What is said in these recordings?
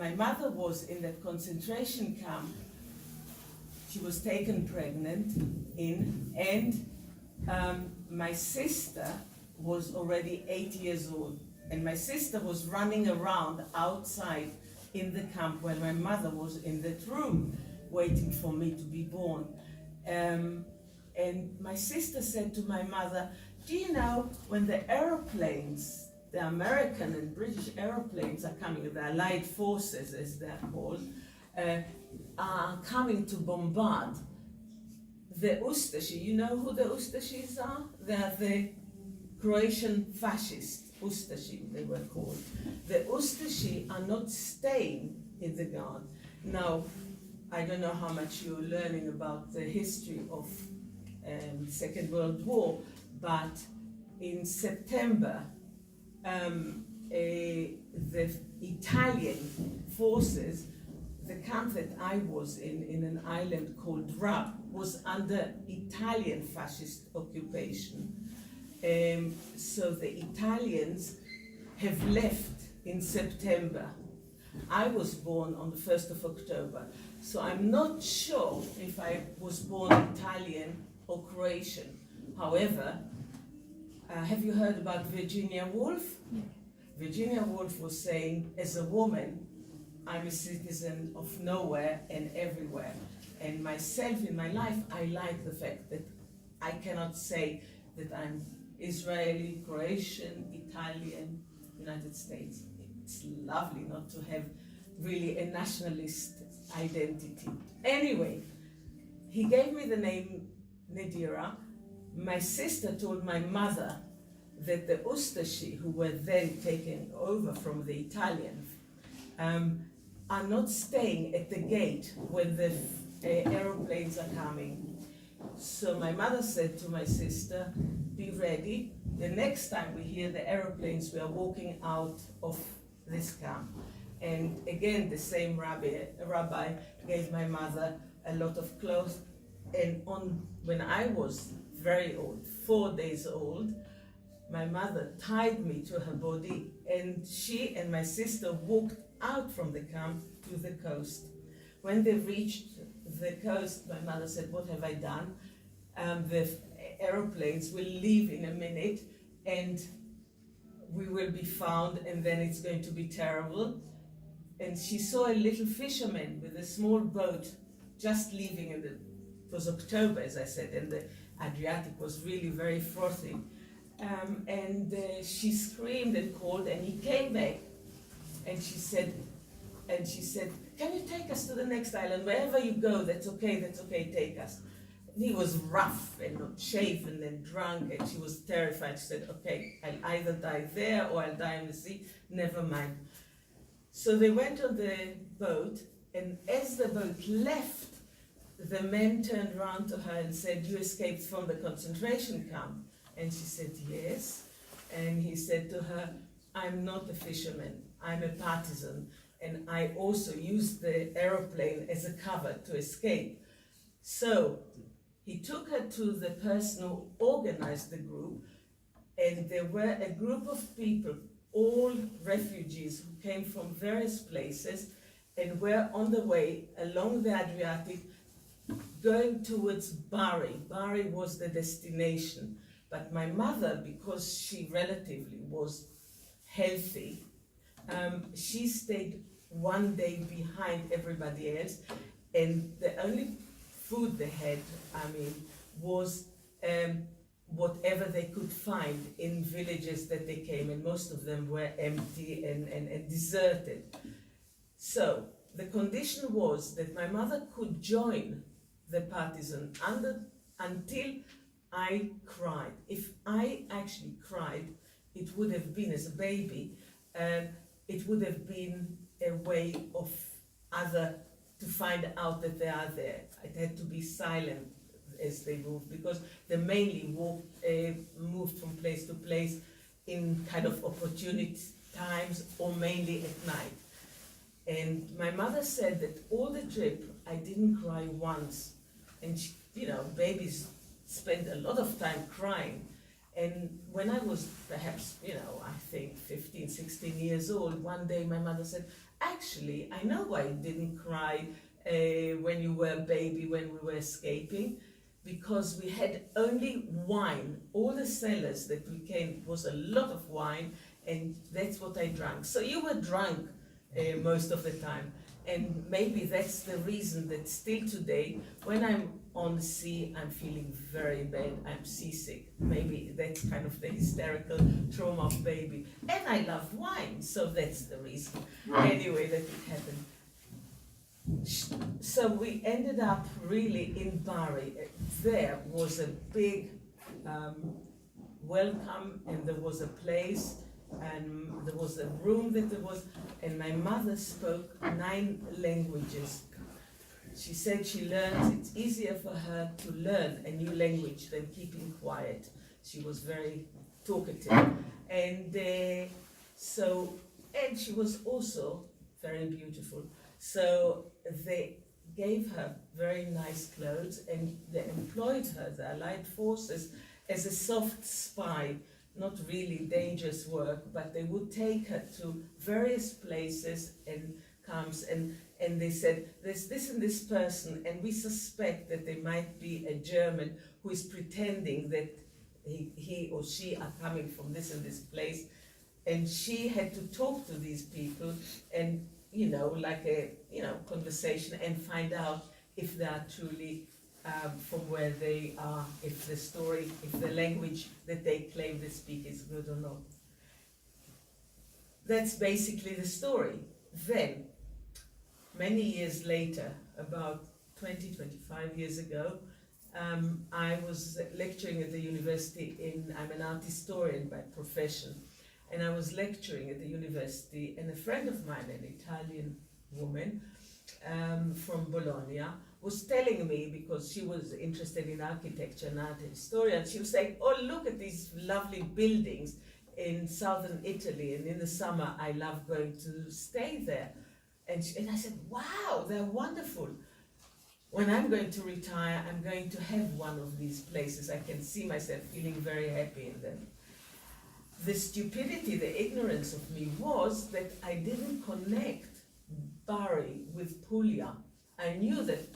my mother was in that concentration camp. She was taken pregnant and my sister was already 8 years old, and my sister was running around outside in the camp while my mother was in that room waiting for me to be born. And my sister said to my mother, do you know when the aeroplanes, the American and British aeroplanes are coming, the Allied forces as they're called, are coming to bombard the Ustashi? You know who the Ustashis are? They are the Croatian fascists, Ustashi they were called. The Ustashi are not staying in the guard. Now, I don't know how much you're learning about the history of the Second World War, but in September, the Italian forces, the camp that I was in an island called Rab, was under Italian fascist occupation. So the Italians have left in September. I was born on the 1st of October, so I'm not sure if I was born Italian or Croatian. However, have you heard about Virginia Woolf? Yeah. Virginia Woolf was saying, as a woman, I'm a citizen of nowhere and everywhere. And myself in my life, I like the fact that I cannot say that I'm Israeli, Croatian, Italian, United States. It's lovely not to have really a nationalist identity. Anyway, he gave me the name Nedira. My sister told my mother that the Ustashi, who were then taken over from the Italians, are not staying at the gate when the aeroplanes are coming. So my mother said to my sister, be ready. The next time we hear the aeroplanes, we are walking out of this camp. And again, the same rabbi gave my mother a lot of clothes. And when I was very old, 4 days old, my mother tied me to her body, and she and my sister walked out from the camp to the coast. When they reached the coast, my mother said, what have I done? The aeroplanes will leave in a minute, and we will be found, and then it's going to be terrible. And she saw a little fisherman with a small boat just leaving it was October, as I said, and the Adriatic was really very frothy. She screamed and called, and he came back, and she said, can you take us to the next island? Wherever you go, that's okay, take us. And he was rough and not shaven and drunk, and she was terrified. She said, okay, I'll either die there or I'll die in the sea, never mind. So they went on the boat, and as the boat left, the men turned around to her and said, you escaped from the concentration camp? And she said, yes. And he said to her, I'm not a fisherman, I'm a partisan, and I also used the aeroplane as a cover to escape. So he took her to the person who organized the group, and there were a group of people, all refugees who came from various places and were on the way along the Adriatic going towards Bari. Bari was the destination. But my mother, because she relatively was healthy, she stayed 1 day behind everybody else, and the only food they had, was whatever they could find in villages that they came, and most of them were empty and deserted. So the condition was that my mother could join the partisan until I cried. If I actually cried, it would have been as a baby, it would have been a way of to find out that they are there. It had to be silent as they moved, because they mainly moved from place to place in kind of opportunity times or mainly at night. And my mother said that all the trip I didn't cry once. And she, babies spend a lot of time crying. And when I was perhaps, I think 15, 16 years old, one day my mother said, actually, I know why you didn't cry when you were a baby, when we were escaping, because we had only wine. All the cellars that we came was a lot of wine, and that's what I drank. So you were drunk most of the time. And maybe that's the reason that still today, when I'm on the sea, I'm feeling very bad, I'm seasick. Maybe that's kind of the hysterical trauma of baby. And I love wine, so that's the reason. Anyway, that it happened. So we ended up really in Bari. There was a big welcome, and there was a place, and there was a room that there was, and my mother spoke 9 languages. She said she learns, it's easier for her to learn a new language than keeping quiet. She was very talkative. And and she was also very beautiful. So they gave her very nice clothes, and they employed her, the Allied forces, as a soft spy. Not really dangerous work, but they would take her to various places and camps, and they said, there's this and this person, and we suspect that they might be a German who is pretending that he or she are coming from this and this place. And she had to talk to these people and, like a, conversation, and find out if they are truly from where they are, if the language that they claim they speak is good or not. That's basically the story. Then, many years later, about 25 years ago, I was lecturing at the university I'm an art historian by profession, and I was lecturing at the university, and a friend of mine, an Italian woman from Bologna, was telling me, because she was interested in architecture and art historian, she was saying, oh, look at these lovely buildings in southern Italy, and in the summer I love going to stay there. And I said, wow, they're wonderful. When I'm going to retire, I'm going to have one of these places. I can see myself feeling very happy in them. The stupidity, the ignorance of me was that I didn't connect Bari with Puglia. I knew that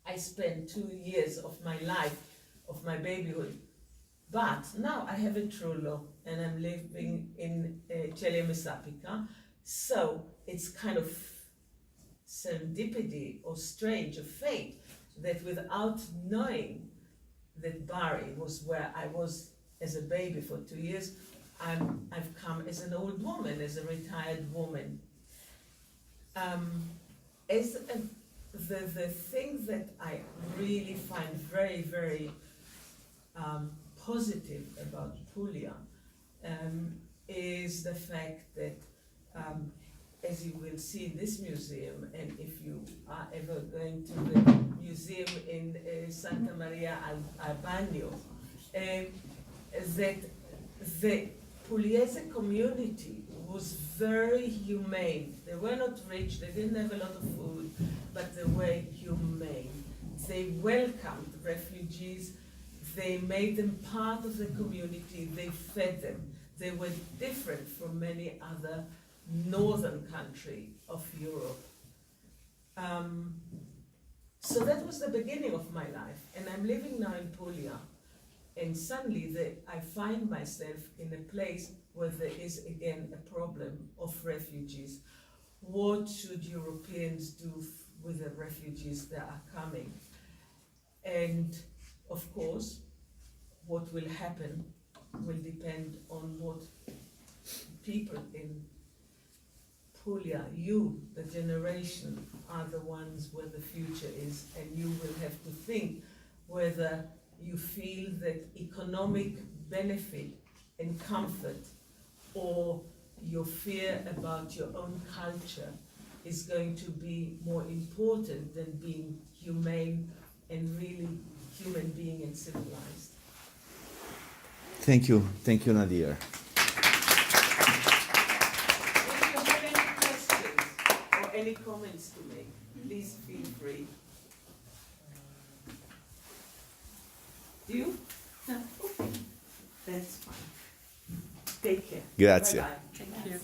I spent 2 years of my life, of my babyhood, but now I have a trullo and I'm living in Celia Messapica, so it's kind of serendipity or strange, a fate, that without knowing that Bari was where I was as a baby for 2 years, I've come as an old woman, as a retired woman. The thing that I really find very, very positive about Puglia is the fact that, as you will see in this museum, and if you are ever going to the museum in Santa Maria al Bagno, that the Pugliese community was very humane. They were not rich, they didn't have a lot of food, but they were humane. They welcomed refugees, they made them part of the community, they fed them. They were different from many other northern countries of Europe. So that was the beginning of my life, and I'm living now in Puglia, and suddenly I find myself in a place where there is again a problem of refugees. What should Europeans do with the refugees that are coming? And of course, what will happen will depend on what people in Puglia, you, the generation, are the ones where the future is, and you will have to think whether you feel that economic benefit and comfort, or your fear about your own culture, is going to be more important than being humane and really human being and civilized. Thank you, Nedira. If you have any questions or any comments to make, please feel free. Do you? No? Okay. That's fine. Take care. Grazie. Bye-bye. Thank you.